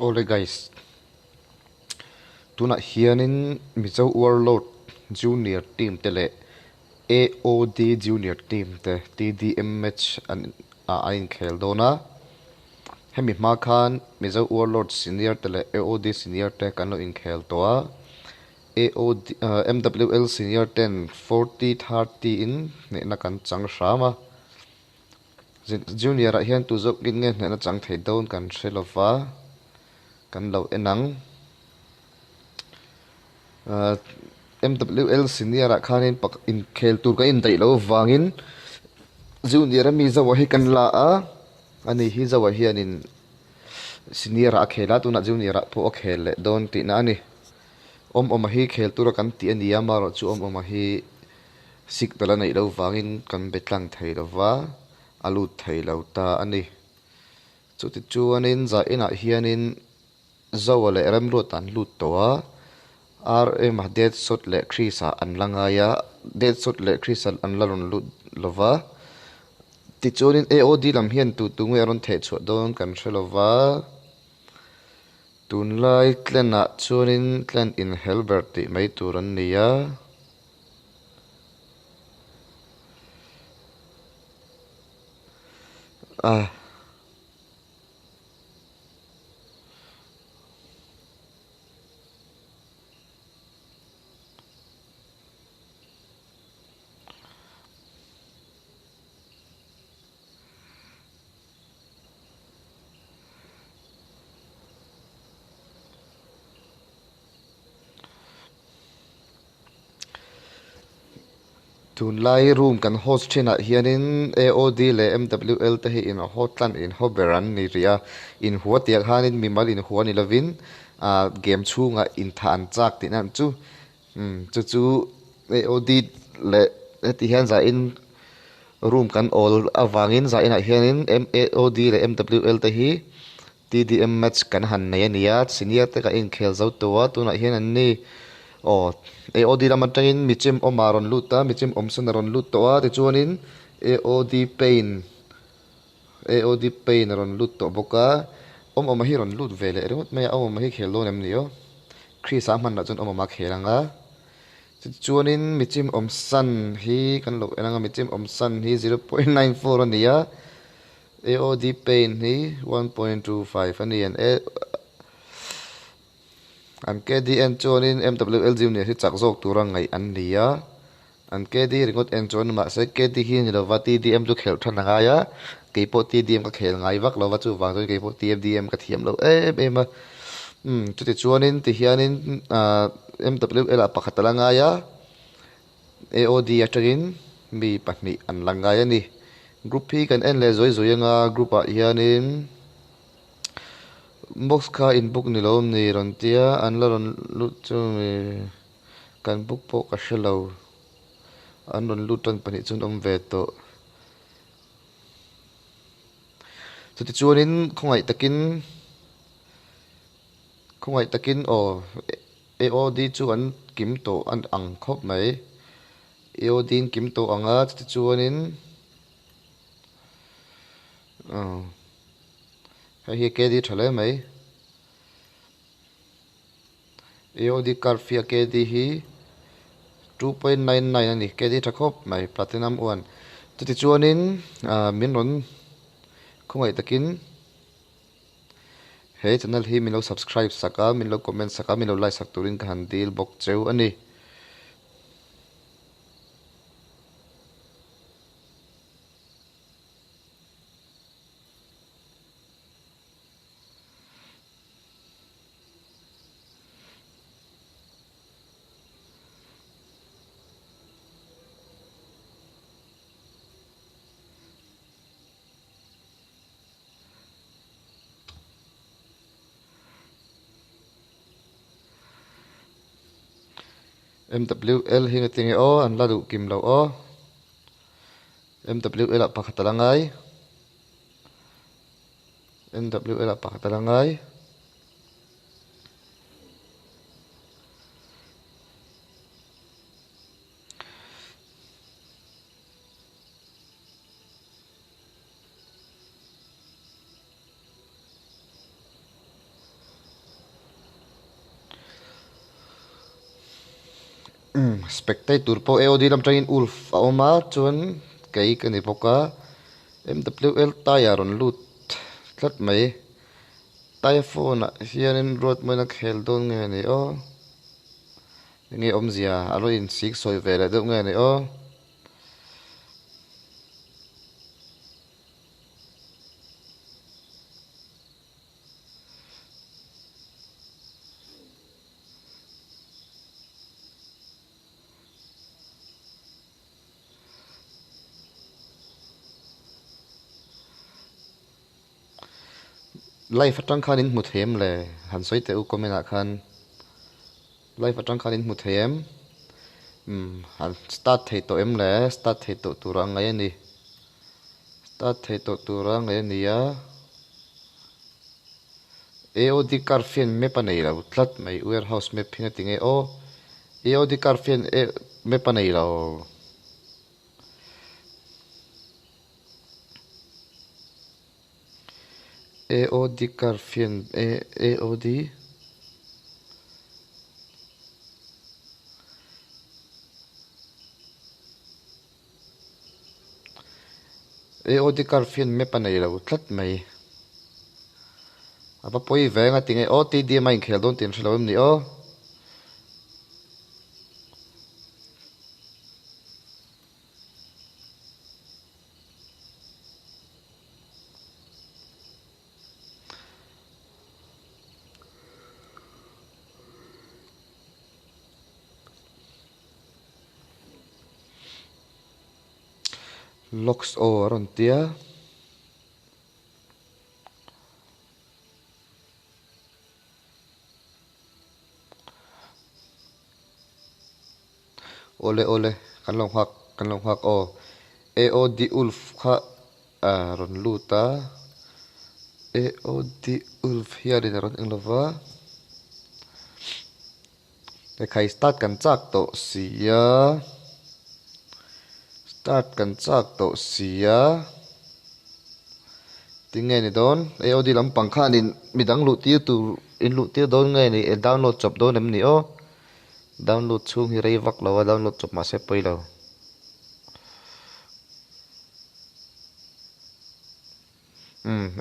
Alright guys, tuna hianin MwL.Jr team tele AoD Junior team te TDM match an ain khel dona hemi ma khan MwL Senior tele AoD Senior te kan lo in khel towa AoD MwL Senior 10 40-30 in ne na kan chang rama Junior a hian tu zok in nge ne na chang thei don kan hrelowa kan lo enang MwL Senior a khanin pak in khel tur ka in dai lo wangin Junior a mi zawa hi kan la a ani hi zawa hianin Senior a khela tuna Junior a pho khel le don ti na ani om hi khel tur kan ti ani ama ro chu om hi sik tala nei lo wangin kan betlang thei lo wa alu thei lo ta ani chu ti chu anin za ina hianin zawa le ram ro tan lut towa RM dead sot le krisa an langaya dead sot le krisa an laron lut lova ti chonin AoD lam hian tu nge ron the chu don kan hrelowa tun lai tlena chonin tlen in Helbert ti mai turan nia tun lai room kan host thina hianin AoD le MwL te hi in hotlan in hoberan ni ria in huatiak hanin mimal in huani lovin game chunga in than chak ti nan chu chu AoD le ti hian za in room kan all awangin za ina hianin AoD le MwL te hi TDM match kan han nei ania senior te ka in khel zo towa tuna hian an ni AoD lamatangin michim omaron luta michim omsanaron lutoa ti chuanin AoD pain ron lut to boka hi ron lut vele rot mai hi khel lo nem nio Chris man na chun ma khelanga chuanin michim omsan hi kan lo enanga michim omsan hi 0.94 ania AoD pain hi 1.25 ani an KDN chonin MwL.Jr hi chak zok turang ngai an nia an KD ringot en chon ma se KD hi ni lo wati DM chu khel than nga ya keipo TDM ka khel ngai wak lo wa chu wang chu keipo TDM ka thiam lo ma chu ti chuanin ti hianin MwL a pakhatala nga ya AoD atagin mi pahni an langa ya ni group hi kan en le zoi zoi nga group a hianin box kha in book ni lom ni ron tia an la ron lut chu mi kan book po ka shelo an ron luton pani chun ve to chu ti chuanin khongai takin AoD chu an kim to an ang khop mai AoD kim to anga chu ti chuanin hi KD thale mai AoD Carfia KD hi 2.99 ani KD thakop mai platinum 1 ti chuanin min ron khongai takin he channel hi min lo subscribe saka min lo comment saka min lo like sak turin ka han dil bok cheu ani MwL hi ngatinge an la du kim lo MwL a pakhatalangai spectator po AOD lam tangin ulf a oma chuan kei ka ni boka MWL tire on lut tlat mai typhoon hianin road mana khel don nge ni o nge omzia alo in sik soi vela do nge ni o life atang khanin muthem le han soi te u komena khan life atang khanin muthem han start thei to em le start thei to turang ngai ni start thei to turang ngai ni ya AOD carfian me panei la tlat mai warehouse me phina tinge o AOD carfian me panei la AOD carfian AOD AOD carfian me panei la tlat mai apa poi venga tinge o TDM mai khel don tin thlawm ni o locks o ron tia ole kan long hak o AOD ulf kha ron luta AOD ulf here in ron englova le khai start kan chak to sia start kan chak to sia tinge ni don AOD lam pangkha nin midang lu tir tu in lu tir don ngai ni download chop don em ni o download chung hi rei vak lawa download chop ma se poilo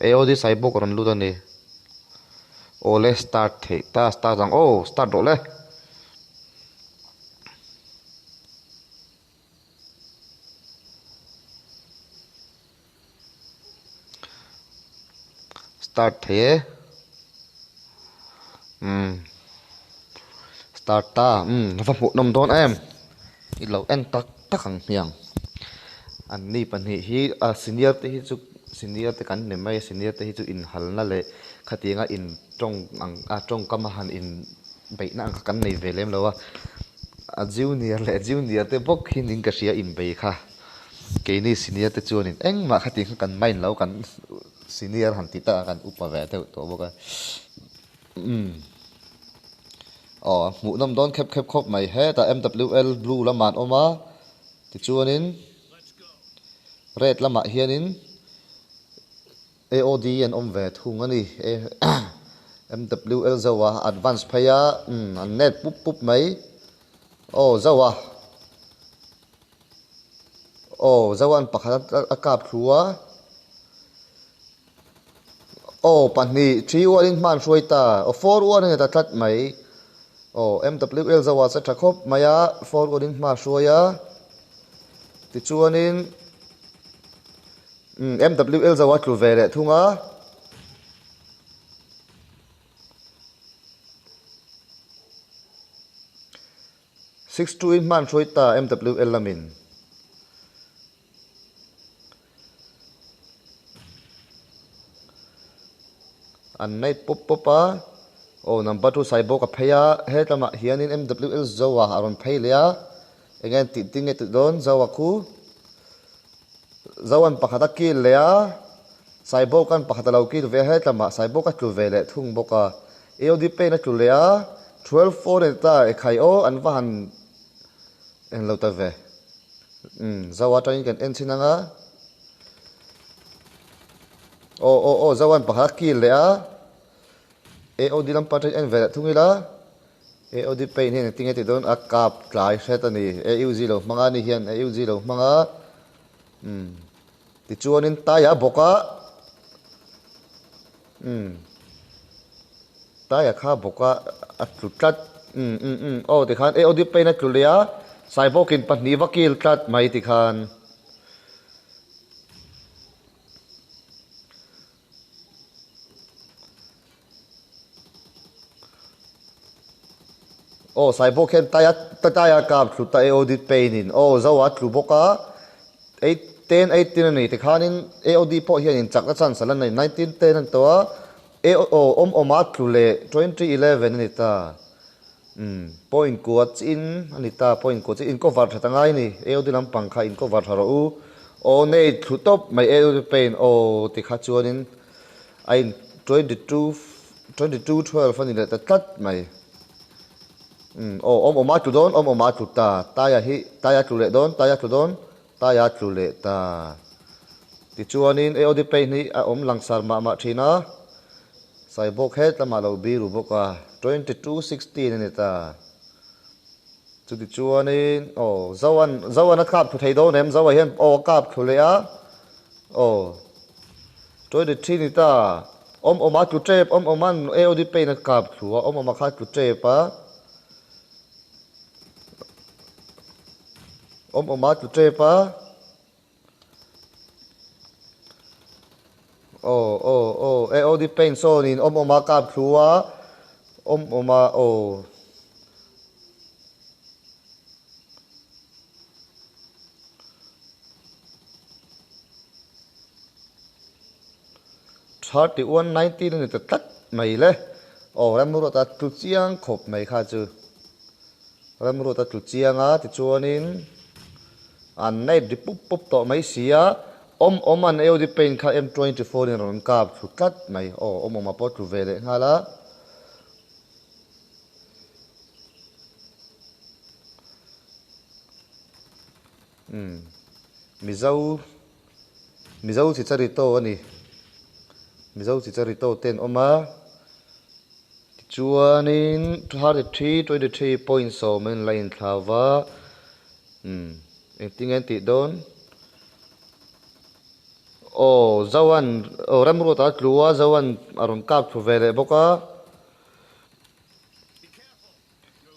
AOD saibo koron lu ni ole start the ta start jang oh start dole start the start ta va mu nom don em i lo en tak takang hiang an ni pan hi a senior te hi chu senior te kan ne mai senior te hi chu in hal na le khatinga in tong ang a tong kama han in beina ang kan nei velem lawa a junior te bok hin in ka sia in be kha ke ni senior te chuan in eng ma khating kan main lo kan senior han ti ta kan upa ve te to boka mu nom don khep khop mai he ta MWL blue laman oma ti chuanin red lama hianin AOD an om ve thung ani MwL zawa advance phaya an net pup mai zawa zawan pakhat akap thua pani 3 wall in man shwaita 4 wall ne ta tlat mai MwL zawa sa thakop maya 4 wall in ma shwaya ti chuanin MwL zawa tlu vele thunga six two in man shwaita MwL lamin an nei popa number 2 saibo ka phaya he tama hianin MwL zawa aron phailea again tinge tu don zawa khu zawan pakhata ki lea saibo kan pakhata lau ki ve he tama saibo ka tu vele thung boka AOD pe na tu lea 12 4 ta e khai o an van en lo ta ve zawa ta in kan en sinanga zawan pakhata ki lea AOD lam patay en vela thungila AOD pain hian tinge ti don a kap tlai hret ani AUG lo hmanga ni hian AUG lo hmanga ti chuanin taya boka taya kha boka a tlutlat oh ti khan AOD pain a tlulia saibokin pahni vakil tlat mai ti khan oh saibok hian taya kap thluta AOD pain in oh zawa tlu boka 10 18 ani ti khanin AOD po hian in chakna chan salan nei 19 10 an to oma thlule 20 11 ani ta point kuat in ani ta point kuat in cover thatangai ni AOD lam pangkha in cover tharo u o nei thutop mai AOD pain o ti kha chuanin ain 22 12 ani ta tat mai oma tu don oma tu ta taya tu le don taya tu don taya tu le ta ti chuanin AOD pain ni a langsar ma thina saibok het lama lo biru boka 22 16 ani ta chu ti chuanin zawan a kap thu thei do nem zawa hian kap thu le a 23 ni ta oma tu trep oman AOD pain a kap thu oma kha tu trep a oma tu trepa AOD pain so nin oma kap thua oma 31 19 ni ta tat mai le ramru ta tu chiang khop mai kha chu ramru ta tu chiang a ti chuanin an nei di pup to mai sia oman AOD pain kha M24 ni ron kap thu tat mai oma po tu vele ngala Mizo si charito ani Mizo si charito ten oma chuanin 23 points so men line thawa engtingen ti don zawan ramru ta tluwa zawan aron kap thu vele boka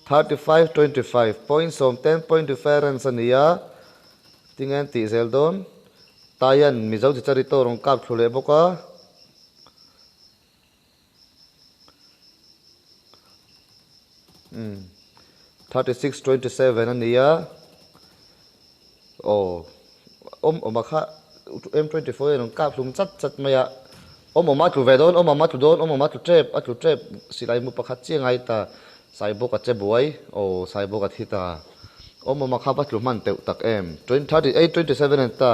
35 25 points so 10 point difference ania tingen ti zeldon tayan Mizo si charito ron kap thu le boka 36 27 ania oma kha M24 ron kap thum chat maya oma tu ve don oma tu don oma tu trep silai mu pakhat chengai ta saibo ka che buai saibo ka thita oma kha pa tluman teu tak em 38 27 an ta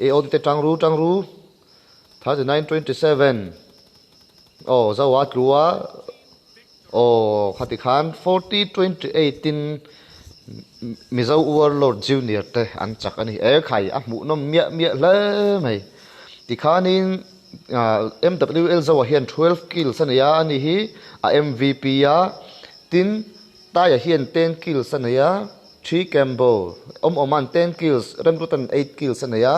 AOD te tangru 39 27 zawa tluwa khati khan 40 28 in MwL.Jr te an chak ani khai a mu nom mia le mai ti khanin MwL zawa hian 12 kills ania ani hi a MVP ya tin taya hian 10 kills ania 3 combo oman 10 kills ramrutan 8 kills ania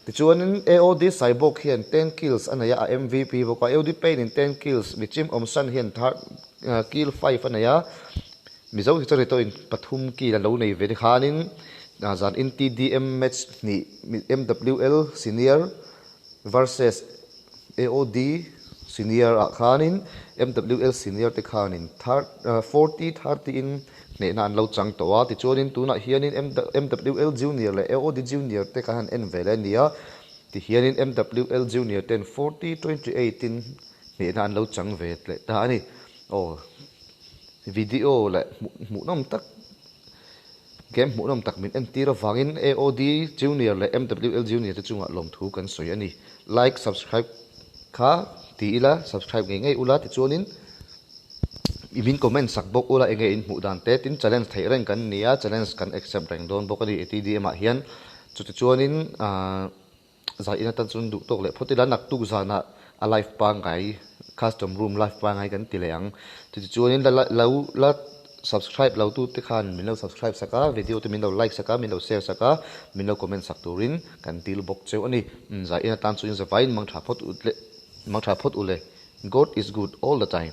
ti chuanin AOD saibok hian 10 kills ania a MVP boka AOD pain in 10 kills michim omsan hian kill 5 ania Mizo hi charito in pathum ki la lo nei ve khanin zan in TDM match ni MwL.Jr Vrs AoD.Jr khanin MwL.Jr te khanin 40 30 in ne nan lo chang to wa ti chonin tuna hianin MwL.Jr le AoD.Jr te khan en vele nia ti hianin MwL.Jr 10 40 28 in ne nan lo chang ve le ta ani video le mu nom tak game mu nom tak min en tira wangin AoD.Jr le MwL.Jr te chunga lom thu kan soi ani like subscribe kha ti ila subscribe ngai ula ti chuanin imin comment sak bok ula enge in mu dan te tin challenge thai ren kan nia challenge kan accept reng don bokani TDM a hian chu ti chuanin za ina tan chun du tok le photila nak tu zana a live pa ngai custom room live pa ngai kan ti leang ti chuanin la subscribe lau tu te khan min lo subscribe saka video te min lo like saka min lo share saka min lo comment sak turin kan til bok cheu ani za ina tan chu in za vain mang tha phot ule God is good all the time.